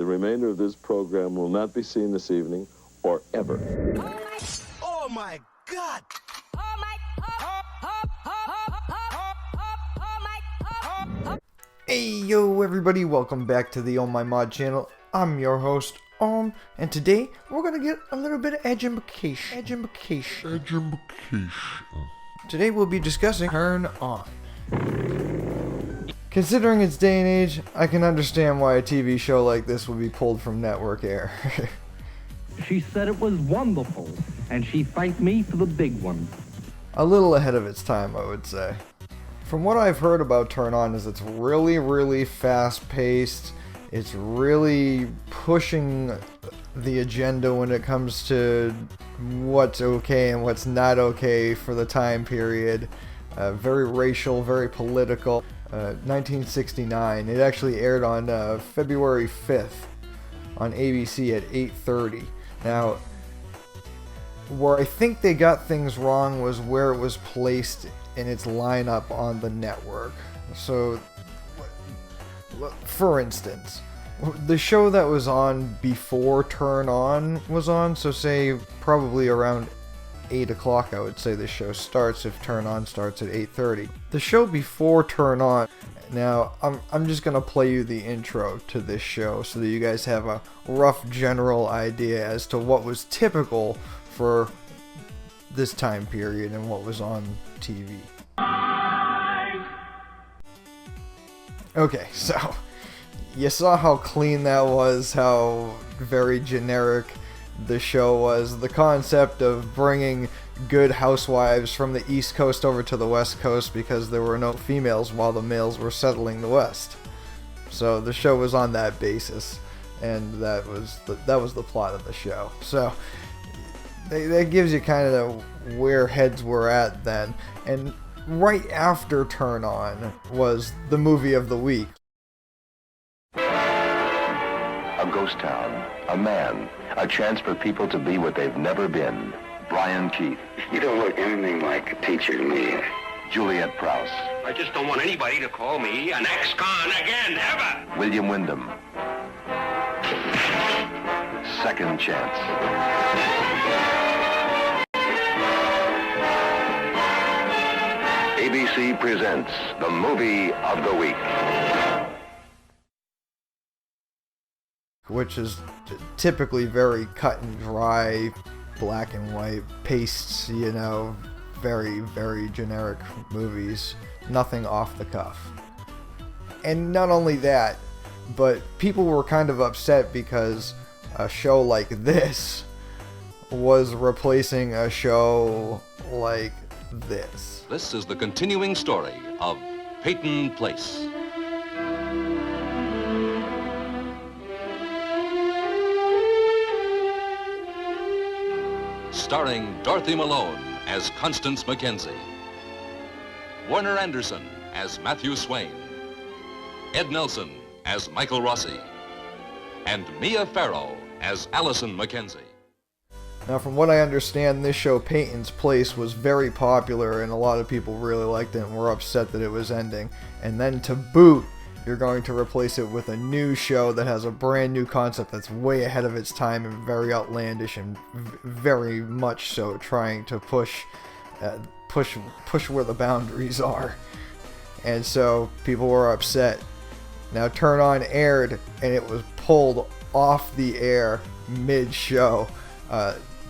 remainder of this program will not be seen this evening or ever. Oh my God! Hey yo everybody, welcome back to the Oh My Mod channel. I'm your host, and today we're gonna get a little bit of education. Today we'll be discussing Turn On. Considering its day and age, I can understand why a TV show like this would be pulled from network air. She said it was wonderful, and she thanked me for the big one. A little ahead of its time, I would say. From what I've heard about Turn On is it's really fast-paced. It's really pushing the agenda when it comes to what's okay and what's not okay for the time period. Very racial, very political. 1969. It actually aired on February 5th on ABC at 8:30. Now, where I think they got things wrong was where it was placed in its lineup on the network. So, for instance, the show that was on before Turn On was on, so say probably around 8 o'clock I would say the show starts if Turn On starts at 8:30. The show before Turn On, now I'm just going to play you the intro to this show so that you guys have a rough general idea as to what was typical for this time period and what was on TV. Okay, so you saw how clean that was, how very generic the show was. The concept of bringing good housewives from the East Coast over to the West Coast because there were no females while the males were settling the West. So the show was on that basis, and that was the plot of the show. So that gives you kind of where heads were at then. And right after Turn On was the movie of the week. A ghost town, a man, a chance for people to be what they've never been. Brian Keith. You don't look anything like a teacher to me. Juliet Prowse. I just don't want anybody to call me an ex-con again, ever! William Wyndham. Second Chance. ABC presents the movie of the week. Which is typically very cut and dry, black and white, pastes, you know, very generic movies, nothing off the cuff. And not only that, but people were kind of upset because a show like this was replacing a show like this. This is the continuing story of Peyton Place. Starring Dorothy Malone as Constance Mackenzie, Warner Anderson as Matthew Swain, Ed Nelson as Michael Rossi, and Mia Farrow as Allison Mackenzie. Now, from what I understand, this show, Peyton's Place, was very popular and a lot of people really liked it and were upset that it was ending. And then to boot, you're going to replace it with a new show that has a brand new concept that's way ahead of its time and very outlandish and very much so trying to push where the boundaries are. And so people were upset. Now Turn On aired and it was pulled off the air mid-show.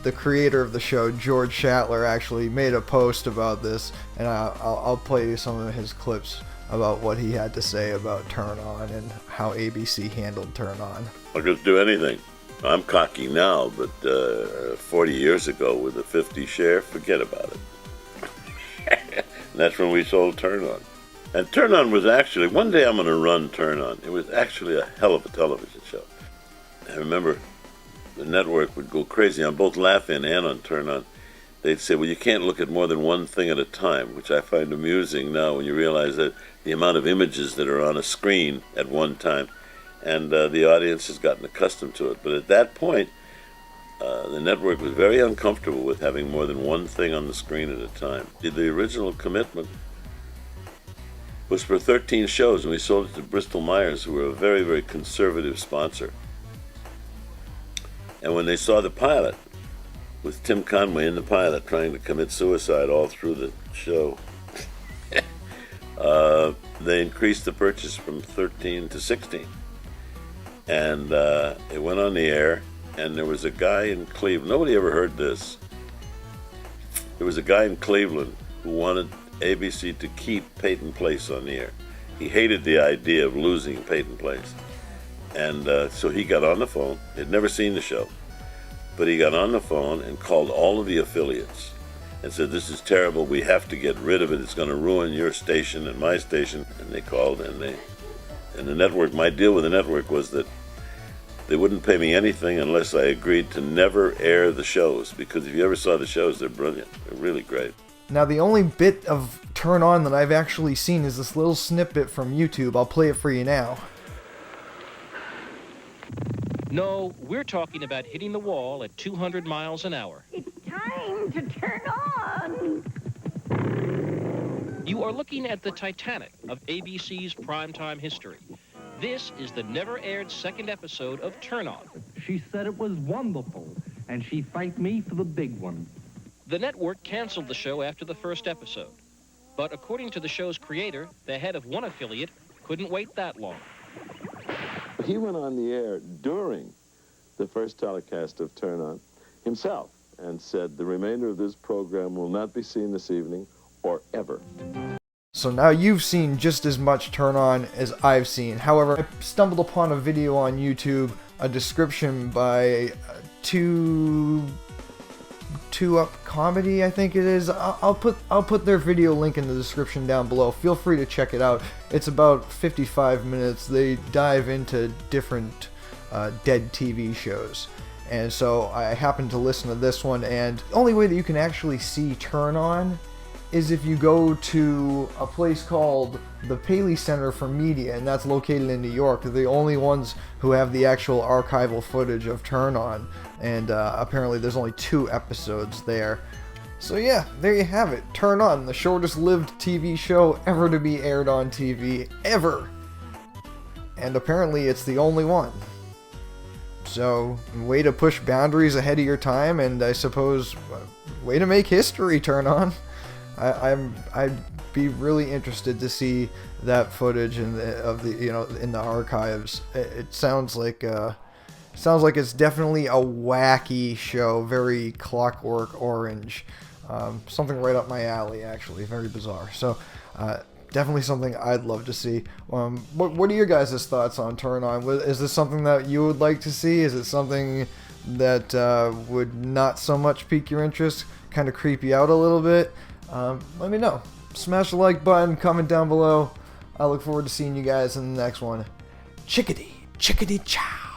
The creator of the show, George Shatler, actually made a post about this, and I'll play you some of his clips about what he had to say about Turn On and how ABC handled Turn On. I could do anything. I'm cocky now, but 40 years ago with a 50 share, forget about it. And that's when we sold Turn On. And Turn On was actually, one day I'm going to run Turn On. It was actually a hell of a television show. I remember the network would go crazy on both Laugh-In and on Turn On. They'd say, well, you can't look at more than one thing at a time, which I find amusing now when you realize that the amount of images that are on a screen at one time, and the audience has gotten accustomed to it. But at that point, the network was very uncomfortable with having more than one thing on the screen at a time. The original commitment was for 13 shows, and we sold it to Bristol Myers, who were a very conservative sponsor. And when they saw the pilot, with Tim Conway in the pilot trying to commit suicide all through the show, they increased the purchase from 13 to 16. And it went on the air, and there was a guy in Cleveland. Nobody ever heard this. There was a guy in Cleveland who wanted ABC to keep Peyton Place on the air. He hated the idea of losing Peyton Place. And so he got on the phone. He'd never seen the show. But he got on the phone and called all of the affiliates and said, "This is terrible. We have to get rid of it. It's going to ruin your station and my station." And they called, and the network, my deal with the network was that they wouldn't pay me anything unless I agreed to never air the shows, because if you ever saw the shows, they're brilliant. They're really great. Now, the only bit of Turn On that I've actually seen is this little snippet from YouTube. I'll play it for you now. No, we're talking about hitting the wall at 200 miles an hour. It's time to turn on. You are looking at the Titanic of ABC's primetime history. This is the never-aired second episode of Turn On. She said it was wonderful, and she thanked me for the big one. The network canceled the show after the first episode. But according to the show's creator, the head of one affiliate couldn't wait that long. He went on the air during the first telecast of Turn On himself and said, "The remainder of this program will not be seen this evening or ever." So now you've seen just as much Turn On as I've seen. However, I stumbled upon a video on YouTube, a description by Two Up Comedy, I think it is. I'll put their video link in the description down below. Feel free to check it out. It's about 55 minutes. They dive into different dead TV shows. And so I happened to listen to this one, and the only way that you can actually see Turn On is if you go to a place called the Paley Center for Media, and that's located in New York. They're the only ones who have the actual archival footage of Turn On, and apparently there's only 2 episodes there. So yeah, there you have it. Turn On, the shortest lived TV show ever to be aired on TV, ever. And apparently it's the only one. So, way to push boundaries ahead of your time, and I suppose, way to make history, Turn On. I'd be really interested to see that footage in the archives. It sounds like it's definitely a wacky show, very Clockwork Orange, something right up my alley, actually, very bizarre. So definitely something I'd love to see. What are your guys' thoughts on Turn On? Is this something that you would like to see? Is it something that would not so much pique your interest, kind of creep you out a little bit? Let me know. Smash the like button, comment down below. I look forward to seeing you guys in the next one. Chickadee, chickadee chow.